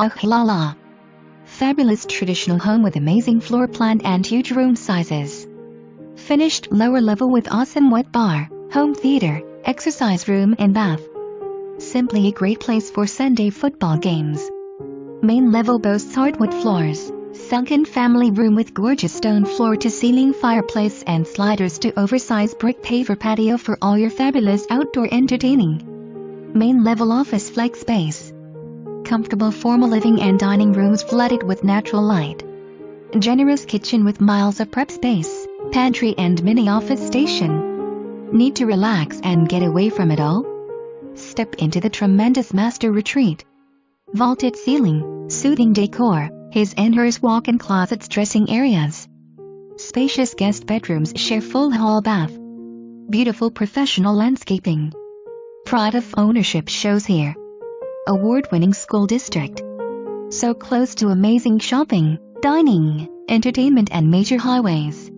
Ohhh. Fabulous traditional home with amazing floor plan and huge room sizes. Finished lower level with awesome wet bar, home theater, exercise room and bath. Simply a great place for Sunday football games. Main level boasts hardwood floors, sunken family room with gorgeous stone floor-to-ceiling fireplace and sliders to oversize brick paver patio for all your fabulous outdoor entertaining. Main level office flex space. Comfortable formal living and dining rooms flooded with natural light. Generous kitchen with miles of prep space, pantry and mini office station. Need to relax and get away from it all? Step into the tremendous master retreat. Vaulted ceiling, soothing decor, his and hers walk-in closets, dressing areas. Spacious guest bedrooms share full hall bath. Beautiful professional landscaping. Pride of ownership shows here. Award-winning school district. So close to amazing shopping, dining, entertainment and major highways.